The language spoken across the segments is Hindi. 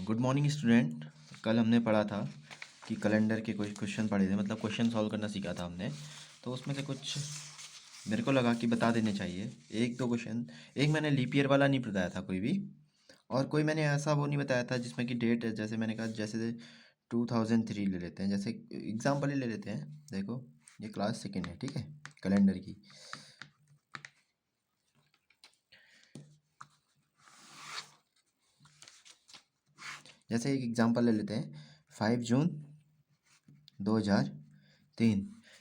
Good morning student. कल हमने पढ़ा था कि कैलेंडर के कुछ क्वेश्चन पढ़े थे, मतलब क्वेश्चन सॉल्व करना सीखा था हमने। तो उसमें से कुछ मेरे को लगा कि बता देने चाहिए, एक दो क्वेश्चन। एक मैंने लीप ईयर वाला नहीं बताया था कोई भी, और कोई मैंने ऐसा वो नहीं बताया था जिसमें कि डेट है। जैसे मैंने कहा, जैसे 2003 ले लेते हैं, जैसे एग्जाम्पल ही ले लेते हैं। देखो, ये क्लास सेकेंड है, ठीक है, कैलेंडर की। जैसे एक एग्जांपल ले लेते हैं, 5 जून 2003।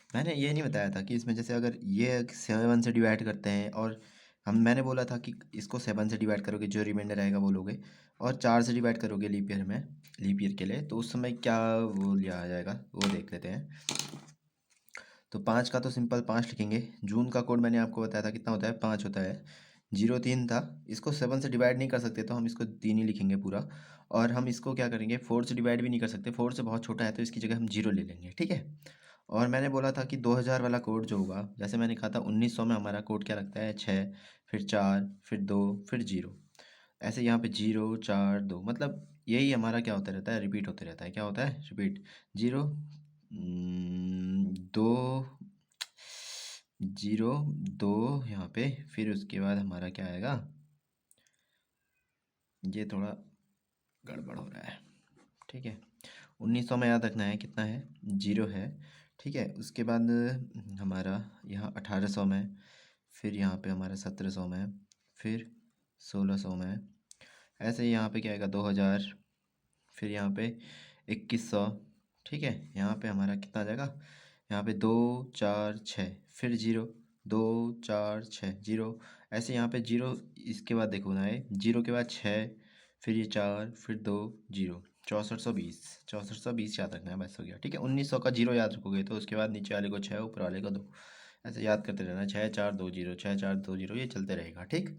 मैंने ये नहीं बताया था कि इसमें जैसे अगर ये 7 से डिवाइड करते हैं, और मैंने बोला था कि इसको 7 से डिवाइड करोगे, जो रिमाइंडर आएगा वो लोगे, और 4 से डिवाइड करोगे लीप ईयर में, लीप ईयर के लिए, तो उस समय क्या वो लिया आ जाएगा वो देख लेते हैं। तो 5 का तो सिंपल 5 लिखेंगे। जून का कोड मैंने आपको बताया था कितना होता है, 5 होता है। 03 था, इसको 7 से डिवाइड नहीं कर सकते तो हम इसको 3 ही लिखेंगे पूरा। और हम इसको क्या करेंगे, 4 से डिवाइड भी नहीं कर सकते, 4 से बहुत छोटा है, तो इसकी जगह हम 0 ले लेंगे, ठीक है। और मैंने बोला था कि 2000 वाला कोड जो होगा, जैसे मैंने कहा था 1900 में हमारा कोड क्या लगता है, 6, फिर 4, फिर 2, फिर 0। ऐसे यहाँ पे 0 4 2, मतलब यही हमारा क्या होता रहता है, रिपीट होते रहता है। क्या होता है, रिपीट। 0 2 0 2 यहाँ पे, फिर उसके बाद हमारा क्या आएगा, ये थोड़ा गड़बड़ हो रहा है, ठीक है। 1900 में याद रखना है कितना है, 0 है, ठीक है। उसके बाद हमारा यहाँ 1800 में, फिर यहाँ पे हमारा 1700 में, फिर 1600 में। ऐसे ही यहाँ पे क्या आएगा, 2000, फिर यहाँ पे 2100, ठीक है। यहाँ पे हमारा कितना आ जाएगा, यहाँ पे 2 4 6, फिर 0 2 4 6 0। ऐसे यहाँ पे 0, इसके बाद देखो ना, है 0 के बाद 6, फिर ये 4, फिर 2 0। 6420, 6420 याद रखना है, बस हो गया, ठीक है। 1900 का 0 याद रखोगे तो उसके बाद नीचे वाले को 6, ऊपर वाले को 2, ऐसे याद करते रहना। 6 4 2 0, 6 4 2 0, ये चलते रहेगा, ठीक।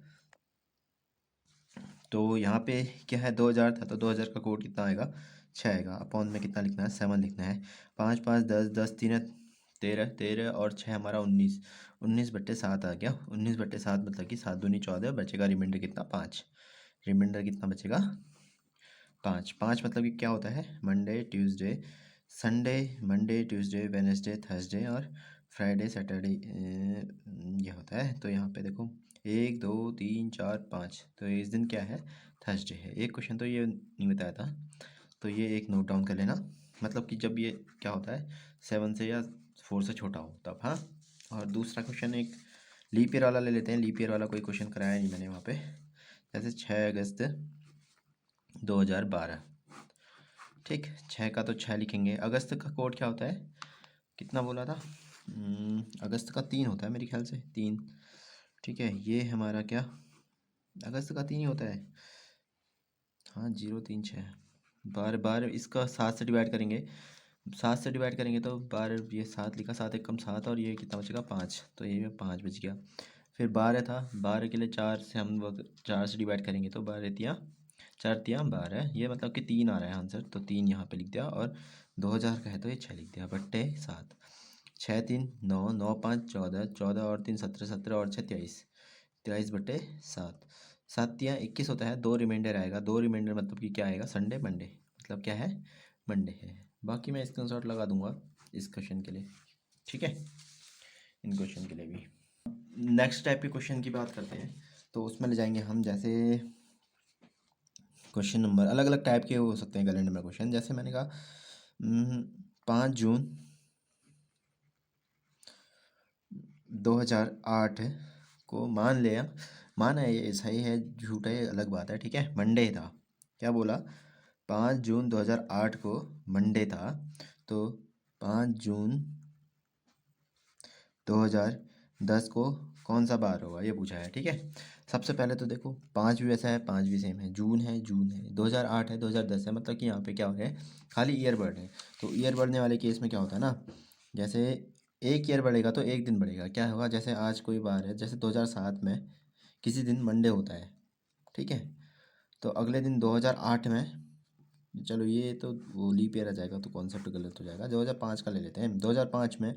तो यहाँ पे क्या है, 2000 था, तो 2000 का कोड कितना आएगा, 6 आएगा। अपॉन में कितना लिखना है, 7 लिखना है। 5 5 10 10 3 13 13, और 6 हमारा 19, 19/7 आ गया। 19/7 मतलब कि 7 दूनी 14, बचेगा रिमाइंडर कितना, 5। रिमाइंडर कितना बचेगा, 5। 5 मतलब कि क्या होता है, Monday Tuesday Sunday, Monday Tuesday Wednesday Thursday और फ्राइडे सैटरडे, ये होता है। तो यहाँ पे देखो, 1 2 3 4 5, तो इस दिन क्या है, थर्सडे है। एक क्वेश्चन तो ये नहीं बताया था, तो ये एक नोट डाउन कर लेना, मतलब कि जब ये क्या होता है, 7 से या 4 से छोटा हो तब, हाँ। और दूसरा क्वेश्चन एक लीप ईयर वाला ले लेते हैं। लीप ईयर वाला कोई क्वेश्चन कराया नहीं मैंने वहाँ पे। जैसे 6 अगस्त 2012, ठीक। 6 का तो 6 लिखेंगे। अगस्त का कोड क्या होता है, कितना बोला था, अगस्त का 3 होता है मेरे ख्याल से, 3, ठीक है। ये हमारा क्या, अगस्त का 3 ही होता है, हाँ। 0 3 6, 12 12, इसका 7 से डिवाइड करेंगे। 7 से डिवाइड करेंगे तो 12, ये 7 लिखा, 7 एक कम 7, और ये कितना बचेगा, 5, तो ये 5 बच गया। फिर 12 था, 12 के लिए 4 से हम 4 से डिवाइड करेंगे तो 12 तिया 4 तिया 12, ये मतलब कि 3 आ रहा है आंसर, तो 3 यहाँ पे लिख दिया। और 2000 का है तो ये 6 लिख दिया, बट्टे 7। 6 3 9, 9 5 14, 14 और 3 17, 17 और 6 23, 23/7। 7 तिया 21 होता है, 2 रिमाइंडर आएगा। 2 रिमाइंडर मतलब कि क्या आएगा, संडे मंडे, मतलब क्या है, मंडे है। बाकी मैं स्क्रीनशॉट लगा दूंगा इस क्वेश्चन के लिए, ठीक है, इन क्वेश्चन के लिए भी। नेक्स्ट टाइप के क्वेश्चन की बात करते हैं, तो उसमें ले जाएंगे हम, जैसे क्वेश्चन नंबर अलग अलग टाइप के हो सकते हैं कैलेंडर में क्वेश्चन। जैसे मैंने कहा 5 जून 2008 को मान लिया, माना है, ये सही है झूठा है अलग बात है, ठीक है। मंडे था, क्या बोला, 5 जून 2008 को मंडे था, तो 5 जून 2010 को कौन सा बार होगा, ये पूछा है, ठीक है। सबसे पहले तो देखो, 5 भी वैसा है, 5 भी सेम है, जून है, जून है, 2008 है, 2010 है, मतलब कि यहाँ पे क्या हो रहा है, खाली ईयर बढ़ रहे हैं। तो ईयर बढ़ने वाले केस में क्या होता है ना, जैसे एक ईयर बढ़ेगा तो एक दिन बढ़ेगा, क्या होगा, जैसे आज कोई बार है, जैसे 2007 में किसी दिन मंडे होता है, ठीक है। तो अगले दिन 2008 में, चलो ये तो वो लीप ईयर आ जाएगा तो कॉन्सेप्ट गलत हो जाएगा, 2005 का ले लेते हैं। 2005 में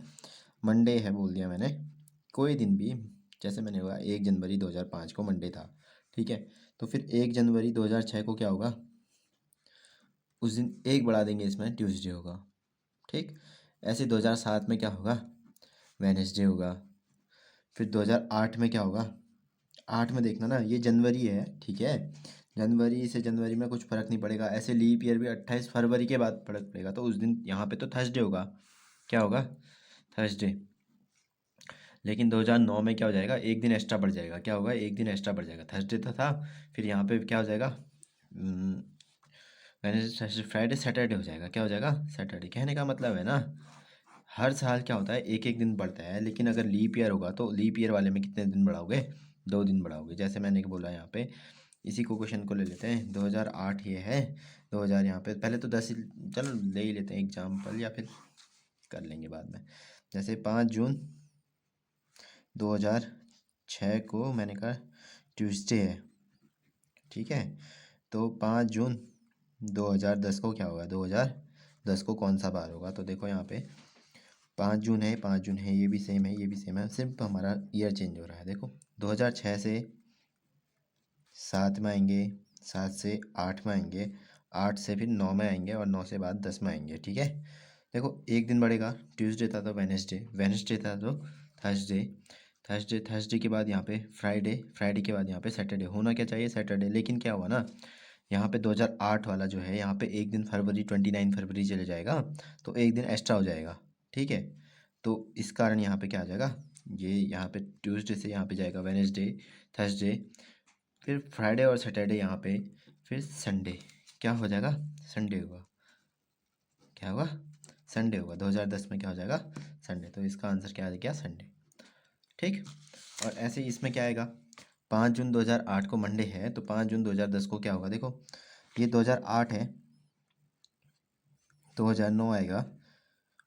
मंडे है बोल दिया मैंने, कोई दिन भी, जैसे मैंने होगा 1 जनवरी 2005 को मंडे था, ठीक है। तो फिर 1 जनवरी 2006 को क्या होगा, उस दिन एक बढ़ा देंगे, इसमें ट्यूसडे होगा। ठीक, ऐसे 2007 में क्या होगा, वेडनेसडे होगा। फिर 2008 में क्या होगा, 8 में देखना ना, ये जनवरी है, ठीक है, जनवरी से जनवरी में कुछ फ़र्क नहीं पड़ेगा। ऐसे लीप ईयर भी 28 फरवरी के बाद फर्क पड़ेगा, तो उस दिन यहाँ पे तो थर्सडे होगा। क्या होगा, थर्सडे। लेकिन 2009 में क्या हो जाएगा, एक दिन एक्स्ट्रा बढ़ जाएगा। क्या होगा, एक दिन एक्स्ट्रा बढ़ जाएगा, थर्सडे तो था, फिर यहाँ पे क्या हो जाएगा, वेडनेसडे फ्राइडे सैटरडे हो जाएगा। क्या हो जाएगा, सैटरडे। कहने का मतलब है ना, हर साल क्या होता है, एक एक दिन बढ़ता है, लेकिन अगर लीप ईयर होगा तो लीप ईयर वाले में कितने दिन बढ़ाओगे, 2 दिन बढ़ाओगे। जैसे मैंने बोला यहाँ पे, इसी को क्वेश्चन को ले लेते हैं, 2008 ये है, 2000 यहाँ पे, पहले तो 10 चलो ले ही लेते हैं एग्जाम्पल, या फिर कर लेंगे बाद में। जैसे 5 जून 2006 को मैंने कहा ट्यूसडे है, ठीक है, तो 5 जून 2010 को क्या होगा, 2010 को कौन सा बार होगा। तो देखो यहाँ पे 5 जून है, 5 जून है, ये भी सेम है, ये भी सेम है, सिर्फ हमारा ईयर चेंज हो रहा है। देखो 2006 से 7 में आएंगे, 7 से 8 में आएंगे, 8 से फिर 9 में आएंगे, और 9 से बाद 10 में आएंगे, ठीक है। देखो एक दिन बढ़ेगा, ट्यूसडे था तो वेडनेसडे, वेडनेसडे था तो थर्सडे, थर्सडे के बाद यहाँ पे फ्राइडे, फ्राइडे के बाद यहाँ पे सैटरडे। होना क्या चाहिए, सैटरडे, लेकिन क्या हुआ ना, यहाँ पे 2008 वाला जो है, यहाँ पे एक दिन फरवरी 29 फरवरी चले जाएगा, तो एक दिन एक्स्ट्रा हो जाएगा, ठीक है। तो इस कारण यहाँ पे क्या आ जाएगा, ये यहाँ पे ट्यूसडे से यहाँ पे जाएगा वेडनेसडे, थर्सडे, फिर फ्राइडे और सैटरडे यहाँ पे, फिर संडे। क्या हो जाएगा, संडे होगा। क्या होगा, संडे होगा। 2010 में क्या हो जाएगा, संडे। तो इसका आंसर क्या आ गया, संडे। ठीक, और ऐसे ही इसमें क्या आएगा, 5 जून 2008 को मंडे है, तो 5 जून 2010 को क्या होगा, देखो ये 2008 है, 2009 आएगा,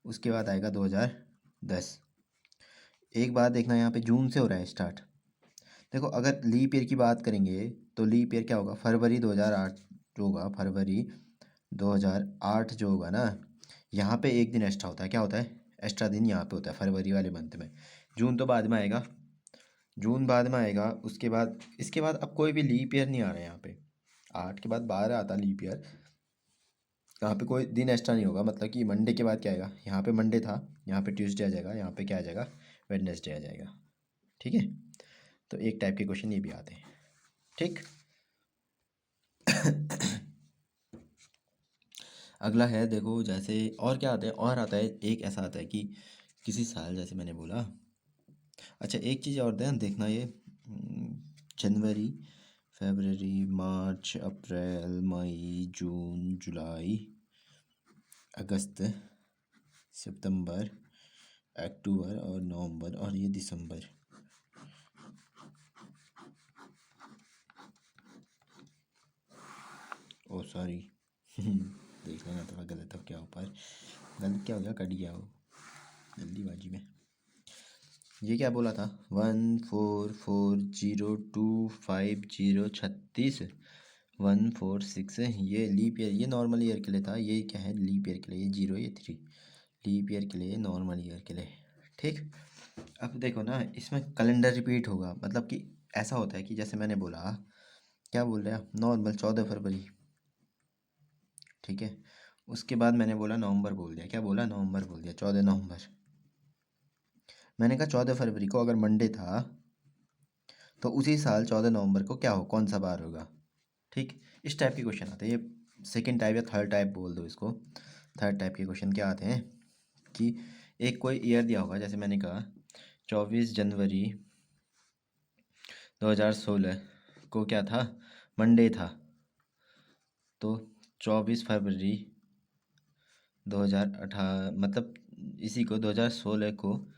उसके बाद आएगा 2010। एक बात देखना, यहाँ पे जून से हो रहा है स्टार्ट। देखो अगर लीप ईयर की बात करेंगे तो लीप ईयर क्या होगा, फरवरी 2008 जो होगा, फरवरी 2008 जो होगा ना, यहाँ पे एक दिन एक्स्ट्रा होता है। क्या होता है, एक्स्ट्रा दिन यहाँ पे होता है फरवरी वाले मंथ में। जून तो बाद में आएगा, जून बाद में आएगा, उसके बाद इसके बाद अब कोई भी लीप ईयर नहीं आ रहा है यहाँ पे। 8 के बाद 12 आता लीप ईयर, यहाँ पे कोई दिन एक्स्ट्रा नहीं होगा। मतलब कि मंडे के बाद क्या आएगा, यहाँ पे मंडे था, यहाँ पे ट्यूसडे आ जाएगा, यहाँ पे क्या आ जाएगा, वेडनेसडे आ जाएगा, ठीक है। तो एक टाइप के क्वेश्चन ये भी आते हैं, ठीक। अगला है, देखो जैसे और क्या आता है, और आता है एक ऐसा आता है कि किसी साल, जैसे मैंने बोला, अच्छा एक चीज़ और ध्यान देखना, ये जनवरी, फरवरी, मार्च, अप्रैल, मई, जून, जुलाई, अगस्त, सितंबर, अक्टूबर और नवंबर, और ये दिसंबर। ओ सॉरी, देख लेना थोड़ा गलत हो क्या, ऊपर गलत क्या हो गया, कट गया हो जल्दीबाजी में। ये क्या बोला था, 144025 146, ये लीप ईयर, ये नॉर्मल ईयर के लिए था। ये क्या है, लीप ईयर के लिए, ये 0, ये 3 लीप ईयर के लिए, नॉर्मल ईयर के लिए, ठीक। अब देखो ना, इसमें कैलेंडर रिपीट होगा, मतलब कि ऐसा होता है कि जैसे मैंने बोला, क्या बोल रहे हैं, नॉर्मल 14 फरवरी, ठीक है। उसके बाद मैंने बोला नवंबर बोल दिया, क्या बोला, नवंबर बोल दिया, 14 नवंबर। मैंने कहा 14 फरवरी को अगर मंडे था, तो उसी साल 14 नवंबर को क्या हो, कौन सा बार होगा, ठीक। इस टाइप के क्वेश्चन आते हैं, ये सेकंड टाइप या थर्ड टाइप बोल दो इसको। थर्ड टाइप के क्वेश्चन क्या आते हैं कि एक कोई ईयर दिया होगा, जैसे मैंने कहा 24 जनवरी 2016 को क्या था, मंडे था, तो 24 फरवरी 2018, मतलब इसी को 2016 को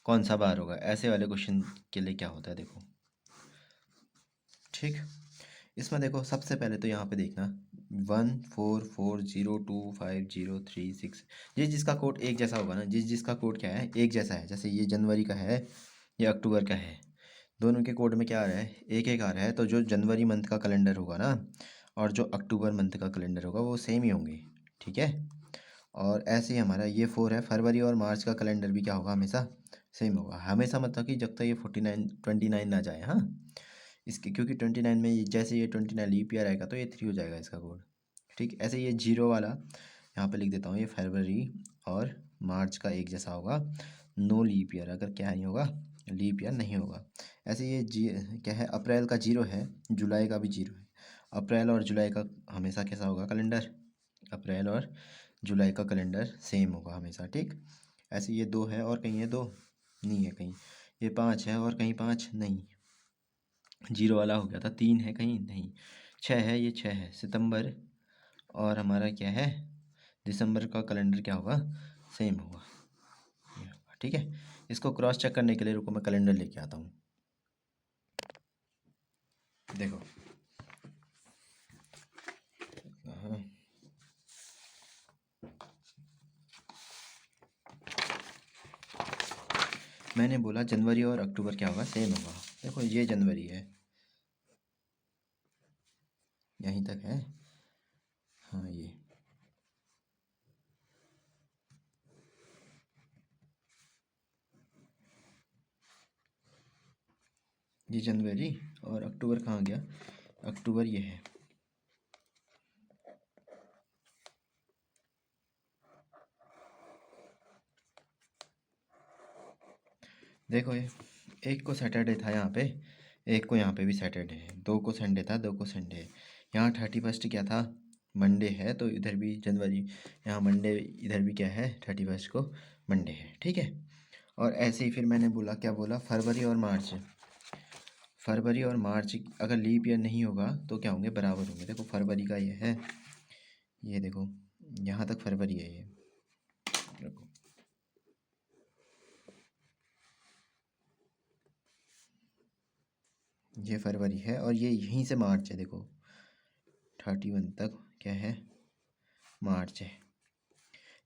कौन सा बार होगा। ऐसे वाले क्वेश्चन के लिए क्या होता है, देखो, ठीक। इसमें देखो सबसे पहले तो यहाँ पे देखना 14402503 6, जिसका कोड एक जैसा होगा ना, जिसका कोड क्या है, एक जैसा है। जैसे ये जनवरी का है, ये अक्टूबर का है, दोनों के कोड में क्या आ रहा है, एक एक आ रहा है। तो जो जनवरी मंथ का कैलेंडर होगा ना, और जो अक्टूबर मंथ का कैलेंडर होगा, वो सेम ही होंगे, ठीक है। और ऐसे ही हमारा ये 4 है, फरवरी और मार्च का कैलेंडर भी क्या होगा, हमेशा सेम होगा, हमेशा, मतलब कि जब तक ये 29 ना जाए, हाँ, इसके, क्योंकि 29 में जैसे ये 29 लीप ईयर आएगा, तो ये 3 हो जाएगा इसका कोड, ठीक, ऐसे ये जीरो वाला यहाँ पे लिख देता हूँ, ये फरवरी और मार्च का एक जैसा होगा, नो लीप ईयर, अगर क्या नहीं होगा, लीप ईयर नहीं होगा। ऐसे ये क्या है, अप्रैल का जीरो है, जुलाई का भी जीरो है। अप्रैल और जुलाई का हमेशा कैसा होगा कैलेंडर, अप्रैल और जुलाई का कैलेंडर सेम होगा हमेशा। ठीक, ऐसे ये 2 है और कहीं ये 2 नहीं है, कहीं ये 5 है और कहीं 5 नहीं, जीरो वाला हो गया था, 3 है कहीं नहीं, 6 है, ये 6 है। सितंबर और हमारा क्या है, दिसंबर का कैलेंडर क्या होगा, सेम होगा, ये होगा। ठीक है, इसको क्रॉस चेक करने के लिए रुको मैं कैलेंडर लेके आता हूँ। देखो हाँ, मैंने बोला जनवरी और अक्टूबर क्या होगा, सेम होगा। देखो ये जनवरी है, यहीं तक है, हाँ ये जनवरी, और अक्टूबर कहाँ गया, अक्टूबर ये है। देखो ये एक को सैटरडे था यहाँ पे, एक को यहाँ पे भी सैटरडे है, 2 को संडे था, 2 को संडे है। यहाँ 31 क्या था, मंडे है, तो इधर भी जनवरी, यहाँ मंडे, इधर भी क्या है 31 को मंडे है। ठीक है, और ऐसे ही फिर मैंने बोला, क्या बोला, फरवरी और मार्च, फरवरी और मार्च अगर लीप ईयर नहीं होगा तो क्या होंगे, बराबर होंगे। देखो फरवरी का ये है, ये देखो यहाँ तक फरवरी है, ये देखो, ये फरवरी है और ये यहीं से मार्च है, देखो 31 तक क्या है, मार्च है।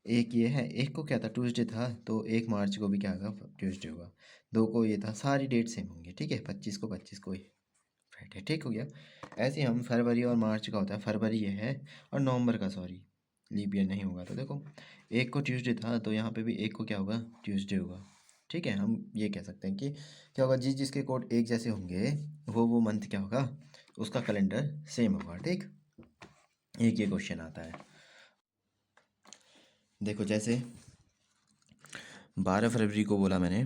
एक ये है, एक को क्या था, ट्यूसडे था, तो 1 मार्च को भी क्या होगा, ट्यूसडे होगा। 2 को ये था, सारी डेट सेम होंगी। ठीक है, 25 को ये फ्राइडे, ठीक हो गया। ऐसे ही हम फरवरी और मार्च का होता है, फरवरी ये है और नवंबर का, सॉरी लीप ईयर नहीं होगा, तो देखो एक को ट्यूसडे था, तो यहाँ पे भी एक को क्या होगा, ट्यूसडे होगा। ठीक है, हम ये कह सकते हैं कि क्या होगा, जिसके कोड एक जैसे होंगे वो मंथ क्या होगा, उसका कैलेंडर सेम होगा। ठीक, एक ये क्वेश्चन आता है। देखो जैसे 12 फरवरी को बोला मैंने,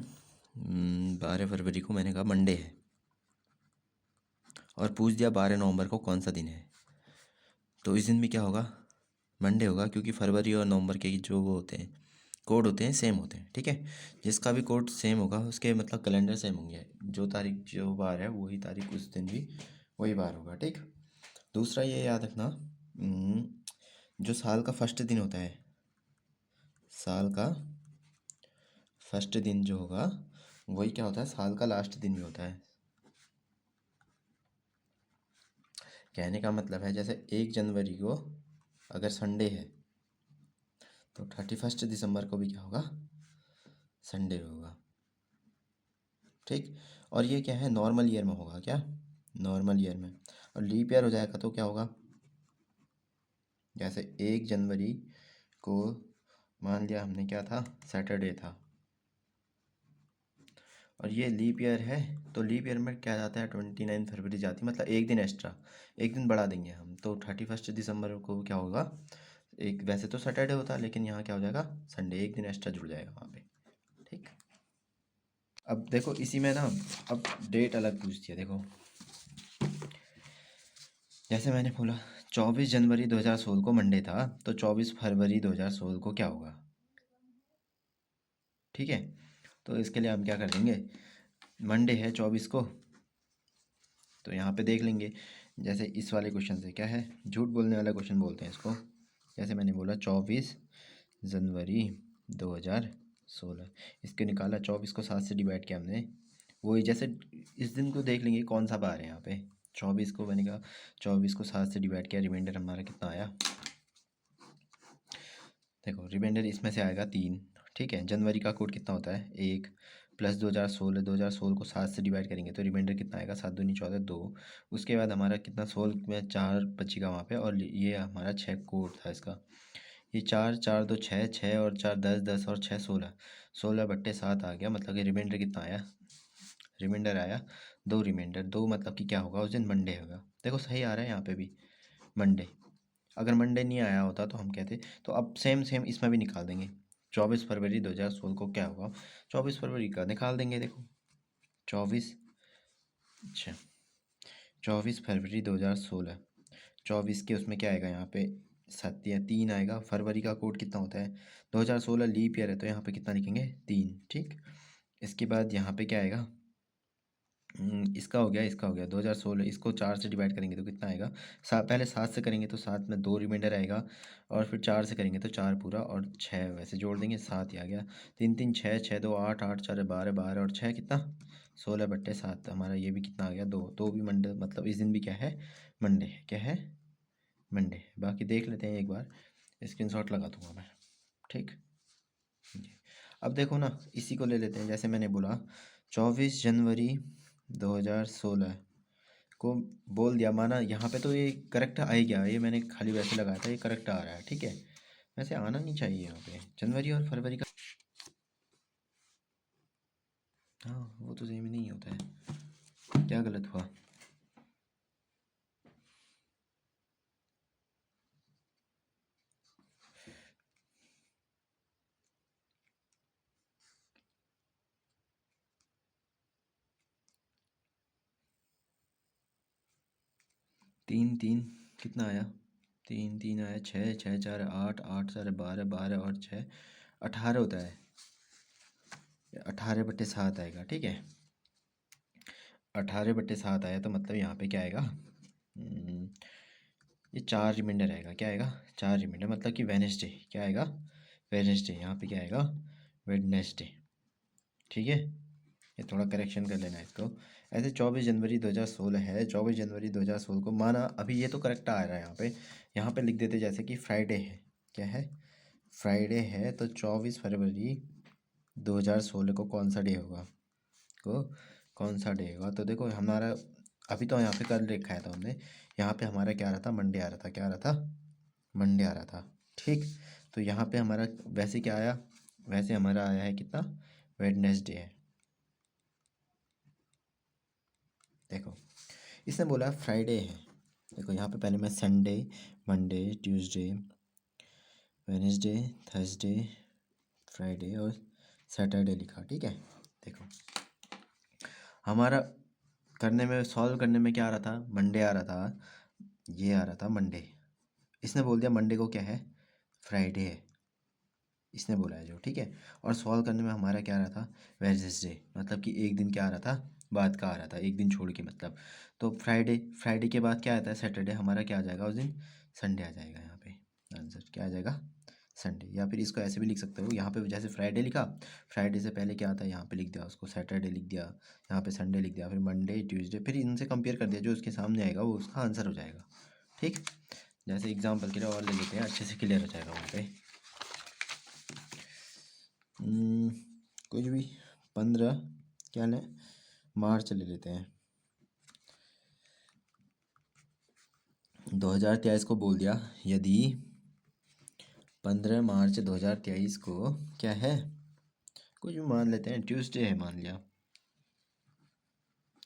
12 फरवरी को मैंने कहा मंडे है, और पूछ दिया 12 नवंबर को कौन सा दिन है, तो इस दिन भी क्या होगा, मंडे होगा, क्योंकि फरवरी और नवंबर के जो वो होते हैं, कोड होते हैं, सेम होते हैं। ठीक है, जिसका भी कोड सेम होगा उसके मतलब कैलेंडर सेम होंगे, जो तारीख जो बार है वही तारीख उस दिन भी वही बार होगा। ठीक, दूसरा ये याद रखना, जो साल का फर्स्ट दिन होता है, साल का फर्स्ट दिन जो होगा वही क्या होता है, साल का लास्ट दिन भी होता है। कहने का मतलब है जैसे 1 जनवरी को अगर संडे है तो 31 दिसंबर को भी क्या होगा, संडे होगा। ठीक, और ये क्या है, नॉर्मल ईयर में होगा, क्या नॉर्मल ईयर में, और लीप ईयर हो जाएगा तो क्या होगा, जैसे 1 जनवरी को मान लिया हमने क्या था, सैटरडे था, और ये लीप ईयर है, तो लीप ईयर में क्या जाता है, 29 फरवरी जाती है, मतलब एक दिन एक्स्ट्रा, एक दिन बढ़ा देंगे हम, तो 31 दिसंबर को क्या होगा, एक वैसे तो सैटरडे होता है लेकिन यहाँ क्या हो जाएगा, संडे, एक दिन एक्स्ट्रा जुड़ जाएगा वहाँ पे। ठीक, अब देखो इसी में ना, अब डेट अलग पूछती है। देखो जैसे मैंने बोला 24 जनवरी 2016 को मंडे था, तो 24 फरवरी 2016 को क्या होगा। ठीक है, तो इसके लिए हम क्या कर देंगे, मंडे है 24 को, तो यहाँ पे देख लेंगे। जैसे इस वाले क्वेश्चन से क्या है, झूठ बोलने वाला क्वेश्चन बोलते हैं इसको। जैसे मैंने बोला 24 जनवरी 2016, इसके निकाला, 24 को 7 से डिवाइड किया हमने, वही जैसे इस दिन को देख लेंगे कौन सा बार है यहाँ पे, 24 को मैंने कहा 24 को 7 से डिवाइड किया, रिमाइंडर हमारा कितना आया, देखो रिमाइंडर इसमें से आएगा 3। ठीक है, जनवरी का कोड कितना होता है, 1 प्लस 2016, 2016 को 7 से डिवाइड करेंगे तो रिमाइंडर कितना आएगा, 7 दूनी 14, 2। उसके बाद हमारा कितना, 16 में 4 बचेगा वहाँ पे, और ये हमारा 6 कोड था इसका, ये 4 4 2 6, 6 और 4 10, 10 और 6 16, 16/7 आ गया, मतलब कि रिमाइंडर कितना आया, रिमाइंडर आया 2, रिमाइंडर 2, मतलब कि क्या होगा उस दिन मंडे होगा। देखो सही आ रहा है यहाँ पे भी, मंडे। अगर मंडे नहीं आया होता तो हम कहते, तो अब सेम सेम इसमें भी निकाल देंगे। 24 फरवरी 2016 को क्या होगा, 24 फरवरी का निकाल देंगे। देखो 24, अच्छा 24 फरवरी 2016, 24 के उसमें क्या आएगा यहाँ पे 7 या 3 आएगा। फरवरी का कोड कितना होता है, 2016 लीप ईयर है तो यहाँ पे कितना लिखेंगे 3, ठीक। इसके बाद यहाँ पे क्या आएगा, इसका हो गया, इसका हो गया 2016, इसको 4 से डिवाइड करेंगे तो कितना आएगा, पहले 7 से करेंगे तो 7 में 2 रिमाइंडर आएगा, और फिर 4 से करेंगे तो 4 पूरा, और 6 वैसे जोड़ देंगे, 7 ही आ गया। 3 3 6, 6 2 8, 8 4 12, 12 और 6 कितना 16/7। हमारा ये भी कितना आ गया 2, तो भी मंडे, मतलब इस दिन भी क्या है, मंडे है। क्या है, मंडे है। बाकी देख लेते हैं एक बार, स्क्रीनशॉट लगा दूंगा मैं, ठीक जी। अब देखो ना, इसी को ले लेते हैं, जैसे मैंने बोला 24 जनवरी 2016 को बोल दिया, माना यहाँ पे तो ये करेक्ट आ ही गया, ये मैंने खाली वैसे लगाया था, ये करेक्ट आ रहा है, ठीक है। वैसे आना नहीं चाहिए यहाँ पे जनवरी और फरवरी का, हाँ वो तो सेम ही नहीं होता है, क्या गलत हुआ। तीन तीन कितना आया, 3 3 आया, 6 6 4 8, 8 4 12, 12 और 6 18 होता है, 18/7 आएगा, ठीक है। 18/7 आया तो मतलब यहाँ पे क्या आएगा, ये 4 रिमाइंडर आएगा। क्या आएगा, 4 रिमाइंडर, मतलब कि वेडनेसडे, क्या आएगा, वेडनेसडे, यहाँ पे क्या आएगा, वेडनेसडे, ठीक है। ये थोड़ा करेक्शन कर लेना इसको। ऐसे 24 जनवरी 2016 है, 24 जनवरी 2016 को माना, अभी ये तो करेक्ट आ रहा है, यहाँ पे लिख देते जैसे कि फ्राइडे है। क्या है, फ्राइडे है, तो 24 फरवरी 2016 को कौन सा डे होगा, को कौन सा डे होगा। तो देखो हमारा, अभी तो यहाँ पे कर रखा है तो हमने, यहाँ पे हमारा क्या आ रहा था, मंडे आ रहा था, क्या आ रहा था, मंडे आ रहा था, ठीक। तो यहाँ पे हमारा वैसे क्या आया, वैसे हमारा आया है कितना, वेडनेसडे है। देखो इसने बोला फ्राइडे है, देखो यहाँ पे पहले मैं Sunday, Monday, Tuesday, Wednesday, Thursday, Friday और सैटरडे लिखा, ठीक है। देखो हमारा करने में, सॉल्व करने में क्या आ रहा था, मंडे आ रहा था, ये आ रहा था मंडे। इसने बोल दिया मंडे को क्या है, फ्राइडे है, इसने बोला है जो, ठीक है। और सॉल्व करने में हमारा क्या आ रहा था, वेडनेसडे, मतलब कि एक दिन क्या आ रहा था, बाद का आ रहा था, एक दिन छोड़ के मतलब। तो फ्राइडे, फ्राइडे के बाद क्या आता है, सैटरडे, हमारा क्या आ जाएगा उस दिन, संडे आ जाएगा। यहाँ पे आंसर क्या आ जाएगा, संडे। या फिर इसको ऐसे भी लिख सकते हो, यहाँ पे जैसे फ्राइडे लिखा, फ्राइडे से पहले क्या आता है, यहाँ पे लिख दिया उसको, सैटरडे लिख दिया, यहाँ पे संडे लिख दिया, फिर मंडे, ट्यूसडे, फिर इनसे कंपेयर कर दिया, जो उसके सामने आएगा वो उसका आंसर हो जाएगा, ठीक। जैसे एग्जाम्पल के लिए और ले लेते हैं, अच्छे से क्लियर हो जाएगा वहाँ पे। कुछ भी 15 क्या लें, मार्च ले लेते हैं। 2023 को बोल दिया, यदि 15 मार्च 2023 को क्या है, कुछ भी मान लेते हैं, ट्यूसडे है मान लिया,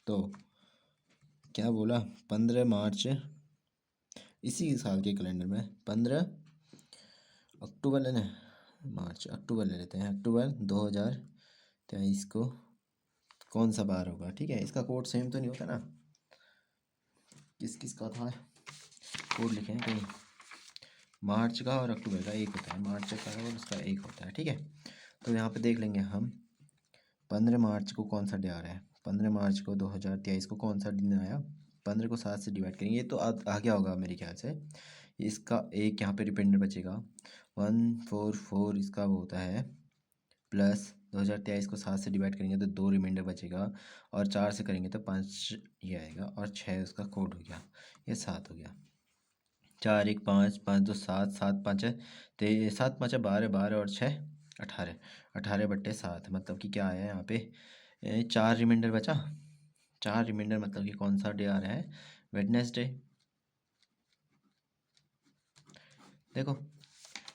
तो क्या बोला 15 मार्च, इसी साल के कैलेंडर में 15 अक्टूबर लेना, मार्च अक्टूबर ले लेते हैं, अक्टूबर 2023 को कौन सा बार होगा, ठीक है। इसका कोड सेम तो नहीं होता ना, किस किस का था कोड लिखे हैं कहीं, मार्च का और अक्टूबर का एक होता है, मार्च का और उसका एक होता है, ठीक है। तो यहाँ पे देख लेंगे हम 15 मार्च को कौन सा डे आ रहा है, 15 मार्च को 2023 को कौन सा दिन आया, 15 को 7 से डिवाइड करेंगे, ये तो आ गया होगा मेरे ख्याल से। इसका एक यहाँ पे रिमाइंडर बचेगा, 144 इसका वो होता है, प्लस 2023 को 7 से डिवाइड करेंगे तो 2 रिमाइंडर बचेगा, और 4 से करेंगे तो 5 ये आएगा, और 6 उसका कोड हो गया, ये 7 हो गया। 4 1 5, 5 2 7, 7 5 है, 7 5 12, 12 और 6 18, 18/7, मतलब कि क्या आया यहाँ पे, 4 रिमाइंडर बचा, 4 रिमाइंडर, मतलब कि कौन सा डे आ रहा है, वेडनेसडे। देखो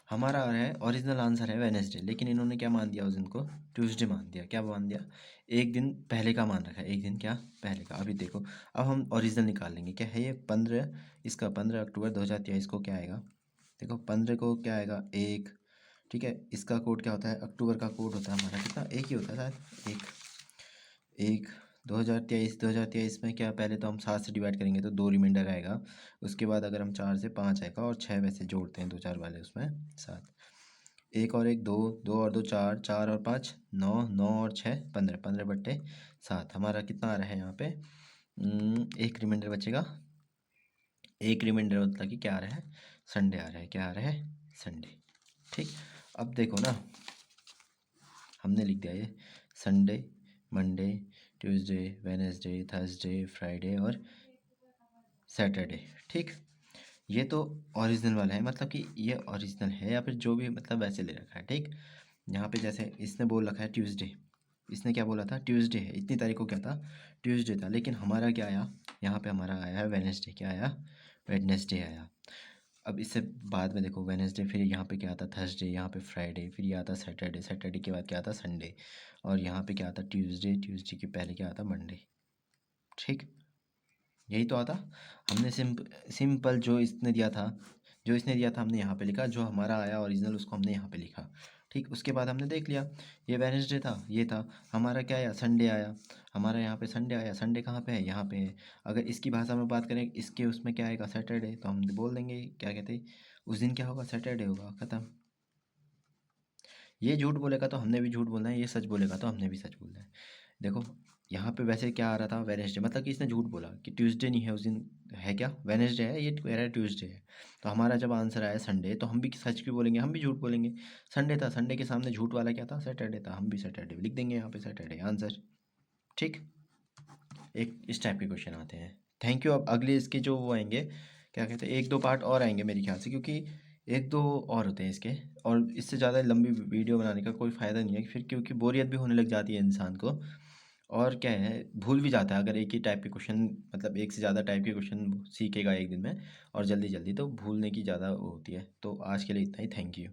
हमारा आ रहा है ओरिजिनल आंसर है वेनेसडे, लेकिन इन्होंने क्या मान दिया उस दिन को, ट्यूसडे मान दिया। क्या मान दिया, एक दिन पहले का मान रखा है, एक दिन क्या पहले का। अभी देखो, अब हम ओरिजिनल निकाल लेंगे। क्या है ये 15, इसका 15 अक्टूबर 2023 को क्या आएगा, देखो 15 को क्या आएगा, एक। ठीक है, इसका कोड क्या होता है, अक्टूबर का कोड होता है हमारा कितना, एक ही होता है शायद, एक। एक 2023 में क्या, पहले तो हम 7 से डिवाइड करेंगे तो 2 रिमाइंडर आएगा। उसके बाद अगर हम 4 से 5 आएगा, और 6 वैसे जोड़ते हैं 2 4 वाले उसमें, 7। एक और एक, दो, दो और दो चार, चार और पाँच नौ, नौ और छः 15, 15/7 हमारा कितना आ रहा है यहाँ पे, एक रिमाइंडर बचेगा। एक रिमाइंडर मतलब कि क्या आ रहा है, संडे आ रहा है। क्या आ रहा है, संडे। ठीक, अब देखो ना, हमने लिख दिया ये Sunday, Monday, Tuesday, Wednesday, Thursday, Friday और सैटरडे। ठीक, ये तो ओरिजिनल वाला है, मतलब कि ये ओरिजिनल है, या फिर जो भी मतलब वैसे ले रखा है। ठीक, यहाँ पे जैसे इसने बोल रखा है ट्यूसडे, इसने क्या बोला था, ट्यूसडे है, इतनी तारीख को क्या था, ट्यूसडे था। लेकिन हमारा क्या आया, यहाँ पे हमारा आया है वेडनेसडे। क्या आया, वेडनेसडे आया। अब इससे बाद में देखो, वेडनेसडे, फिर यहाँ पे क्या आता, थर्सडे, यहाँ पे फ्राइडे, फिर ये आता सैटरडे, सैटरडे के बाद क्या आता, संडे, और यहाँ पे क्या आता, ट्यूसडे, ट्यूसडे के पहले क्या आता, मंडे। ठीक, यही तो आता। हमने सिंपल जो इसने दिया था, हमने यहाँ पे लिखा, जो हमारा आया ओरिजिनल उसको हमने यहाँ पे लिखा। ठीक, उसके बाद हमने देख लिया, ये वेडनेसडे था, ये था हमारा, क्या आया, संडे आया। हमारा यहाँ पे संडे आया, संडे कहाँ पे है, यहाँ पे है। अगर इसकी भाषा में बात करें, इसके उसमें क्या आएगा, सैटरडे, तो हम बोल देंगे, क्या कहते हैं, उस दिन क्या होगा, सैटरडे होगा, ख़त्म। ये झूठ बोलेगा तो हमने भी झूठ बोलना है, ये सच बोलेगा तो हमने भी सच बोलना है। देखो, यहाँ पे वैसे क्या आ रहा था, वेडनेसडे, मतलब कि इसने झूठ बोला कि ट्यूसडे नहीं है उस दिन, है क्या, वेडनेसडे है, ये कह रहा है ट्यूसडे है। तो हमारा जब आंसर आया संडे, तो हम भी सच क्यों बोलेंगे, हम भी झूठ बोलेंगे। संडे था, संडे के सामने झूठ वाला क्या था, सैटरडे था, हम भी सैटरडे लिख देंगे यहाँ पे, सैटरडे आंसर। ठीक, एक इस टाइप के क्वेश्चन आते हैं। Thank you. अब अगले इसके जो वो आएंगे, क्या कहते हैं, एक दो पार्ट और आएंगे मेरे ख्याल से, क्योंकि एक दो और होते हैं इसके, और इससे ज़्यादा लंबी वीडियो बनाने का कोई फ़ायदा नहीं है फिर, क्योंकि बोरियत भी होने लग जाती है इंसान को। और क्या है, भूल भी जाता है अगर एक ही टाइप के क्वेश्चन, मतलब एक से ज़्यादा टाइप के क्वेश्चन सीखेगा एक दिन में, और जल्दी जल्दी, तो भूलने की ज़्यादा वो होती है। तो आज के लिए इतना ही, थैंक यू।